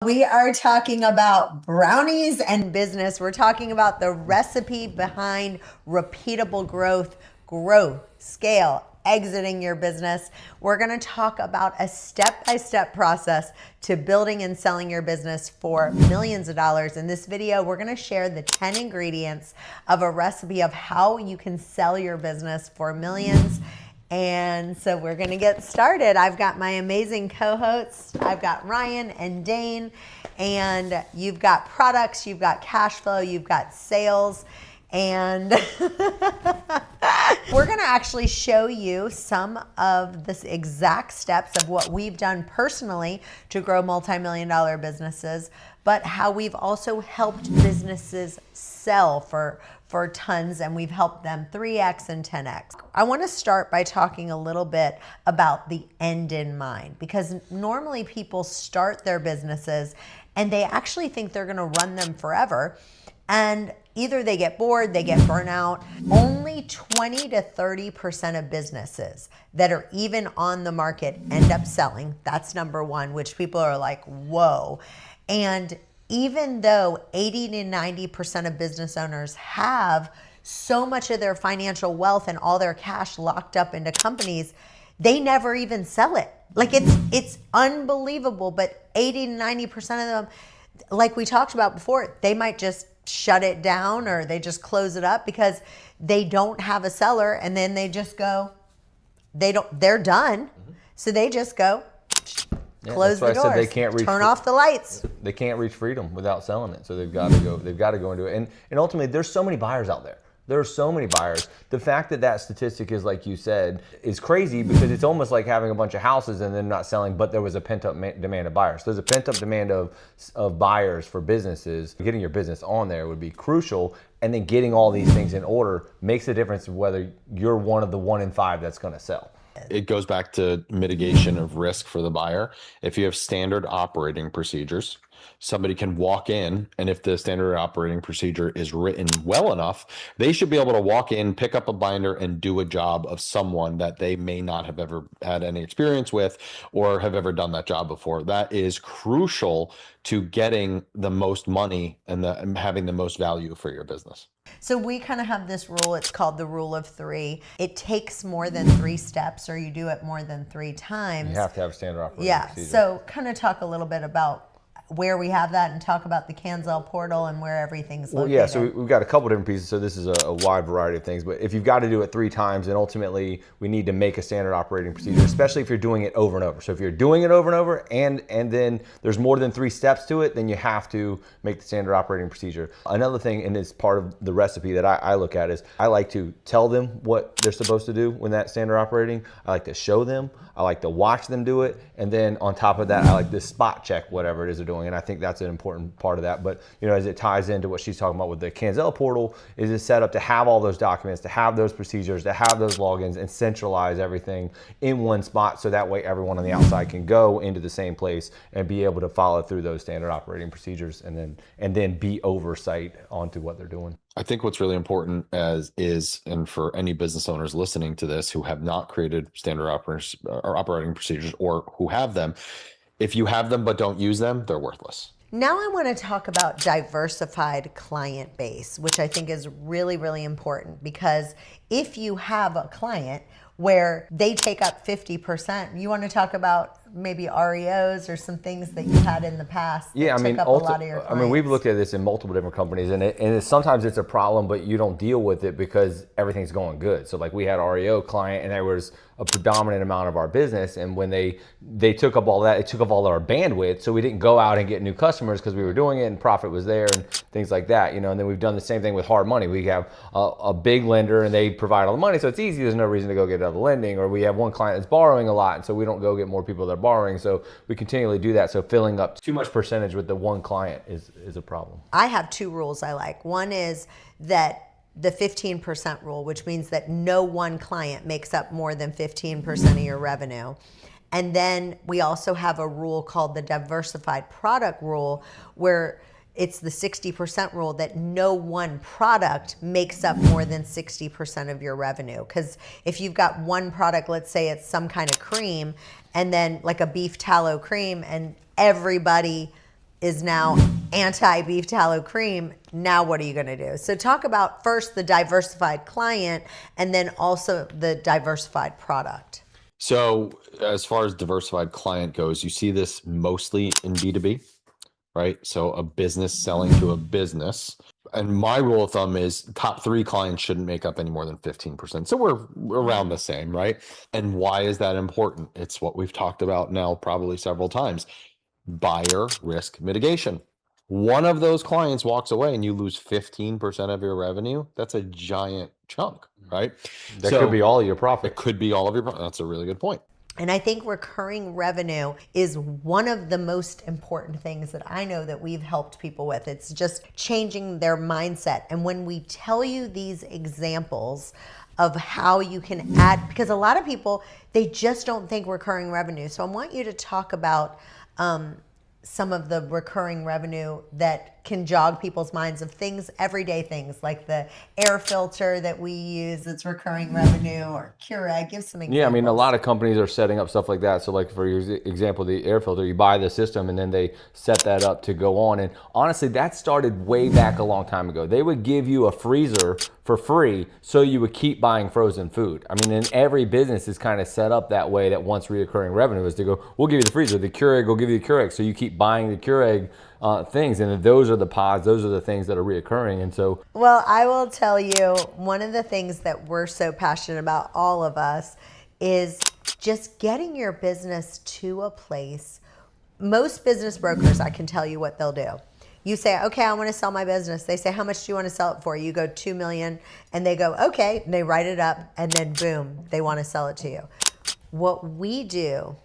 We are talking about brownies and business. We're talking about the recipe behind repeatable growth, scale, exiting your business. We're going to talk about a step-by-step process to building and selling your business for millions of dollars. In this video, we're going to share the 10 ingredients of a recipe of how you can sell your business for millions. And so we're going to get started. I've got my amazing co-hosts. I've got Ryan and Dane, and you've got products, you've got cash flow, you've got sales, and we're going to actually show you some of the exact steps of what we've done personally to grow multi-million-dollar businesses, but how we've also helped businesses sell for tons, and we've helped them 3x and 10x. I want to start by talking a little bit about the end in mind, because normally people start their businesses and they actually think they're going to run them forever, and either they get bored, they get burnout. Only 20 to 30% of businesses that are even on the market end up selling. That's number one, which people are like, whoa. And even though 80 to 90% of business owners have so much of their financial wealth and all their cash locked up into companies, they never even sell it. Like it's unbelievable, but 80 to 90% of them, like we talked about before, they might just shut it down or they just close it up because they don't have a seller, and then they just go, they're done. So they just go, close the doors, I said they can't turn off the lights. They can't reach freedom without selling it. So they've got to go into it. And ultimately, there's so many buyers out there. There are so many buyers. The fact that statistic is, like you said, is crazy, because it's almost like having a bunch of houses and then not selling, but there was a pent-up demand of buyers. There's a pent-up demand of buyers for businesses. Getting your business on there would be crucial, and then getting all these things in order makes a difference whether you're one of the 1 in 5 that's going to sell. It goes back to mitigation of risk for the buyer. If you have standard operating procedures, somebody can walk in, and if the standard operating procedure is written well enough, they should be able to walk in, pick up a binder, and do a job of someone that they may not have ever had any experience with or have ever done that job before. That is crucial to getting the most money and having the most value for your business. So we kind of have this rule, it's called the rule of 3. It takes more than 3 steps, or you do it more than 3 times. You have to have standard operating procedure. So kind of talk a little bit about where we have that, and talk about the Canzel portal and where everything's located. Well, yeah, so we've got a couple different pieces. So this is a wide variety of things, but if you've got to do it 3 times, then ultimately we need to make a standard operating procedure, especially if you're doing it over and over. So if you're doing it over and over, and then there's more than 3 steps to it, then you have to make the standard operating procedure. Another thing, and it's part of the recipe that I look at, is I like to tell them what they're supposed to do when that standard operating. I like to show them. I like to watch them do it. And then on top of that, I like to spot check whatever it is they're doing. And I think that's an important part of that. But as it ties into what she's talking about with the Canzel portal, is it's set up to have all those documents, to have those procedures, to have those logins, and centralize everything in one spot, so that way everyone on the outside can go into the same place and be able to follow through those standard operating procedures, and then be oversight onto what they're doing. I think what's really important and for any business owners listening to this who have not created standard operating procedures, or who have them, if you have them but don't use them, they're worthless. Now I want to talk about diversified client base, which I think is really, really important, because if you have a client where they take up 50%, you want to talk about maybe REOs or some things that you had in the past that took up a lot of your clients. We've looked at this in multiple different companies, and sometimes it's a problem, but you don't deal with it because everything's going good. So like we had REO client, and there was a predominant amount of our business, and when they took up all that, it took up all our bandwidth, so we didn't go out and get new customers because we were doing it and profit was there and things like that, and then we've done the same thing with hard money. We have a big lender, and they provide all the money, so it's easy. There's no reason to go get other lending. Or we have one client that's borrowing a lot, and so we don't go get more people that are borrowing, so we continually do that. So filling up too much percentage with the one client is a problem. I have 2 rules I like. One is that the 15% rule, which means that no one client makes up more than 15% of your revenue. And then we also have a rule called the diversified product rule, where it's the 60% rule, that no one product makes up more than 60% of your revenue. Because if you've got one product, let's say it's some kind of cream, and then like a beef tallow cream, and everybody is now anti-beef tallow cream. Now what are you going to do? So talk about first the diversified client and then also the diversified product. So as far as diversified client goes, you see this mostly in B2B, right? So a business selling to a business. And my rule of thumb is top 3 clients shouldn't make up any more than 15%. So we're around the same, right? And why is that important? It's what we've talked about now probably several times. Buyer risk mitigation. One of those clients walks away and you lose 15% of your revenue. That's a giant chunk, right? That could be all of your It profit. could be all of your profit. That's a really good point. And I think recurring revenue is one of the most important things that I know that we've helped people with. It's just changing their mindset. And when we tell you these examples of how you can add, because a lot of people, they just don't think recurring revenue. So I want you to talk about some of the recurring revenue that can jog people's minds of things, everyday things like the air filter that we use that's recurring revenue, or Keurig. Give some examples. Yeah, I mean, a lot of companies are setting up stuff like that. So like for your example, the air filter, you buy the system and then they set that up to go on. And honestly, that started way back a long time ago. They would give you a freezer for free so you would keep buying frozen food. I mean, and every business is kind of set up that way, that once reoccurring revenue is to go, we'll give you the freezer, the Keurig will give you the Keurig. So you keep buying the Keurig things, and those are the pods, those are the things that are reoccurring. And so, well, I will tell you, one of the things that we're so passionate about, all of us, is just getting your business to a place. Most business brokers, I can tell you what they'll do. You say, okay, I want to sell my business. They say, how much do you want to sell it for? You go 2 million, and they go, okay, and they write it up, and then boom, they want to sell it to you. What we do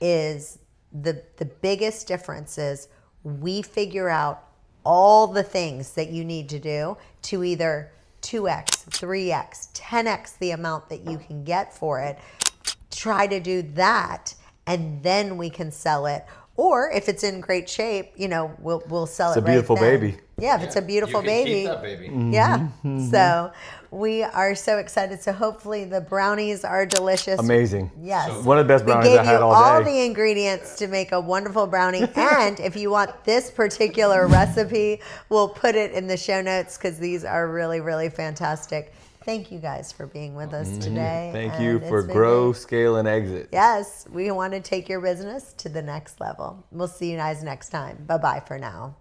is the biggest difference is we figure out all the things that you need to do to either 2x, 3x, 10x the amount that you can get for it. Try to do that, and then we can sell it. Or if it's in great shape, you know, we'll sell it right then. It's a beautiful baby. Yeah, if it's a beautiful baby. Keep that baby. Yeah. So we are so excited. So hopefully the brownies are delicious. amazing. Yes. One of the best brownies we gave I had you all day. the ingredients to make a wonderful brownie. And if you want this particular recipe, we'll put it in the show notes because these are really, really fantastic. Thank you guys for being with us today. Thank you And for it's been grow, great. scale, and exit. Yes, we want to take your business to the next level. We'll see you guys next time. Bye-bye for now.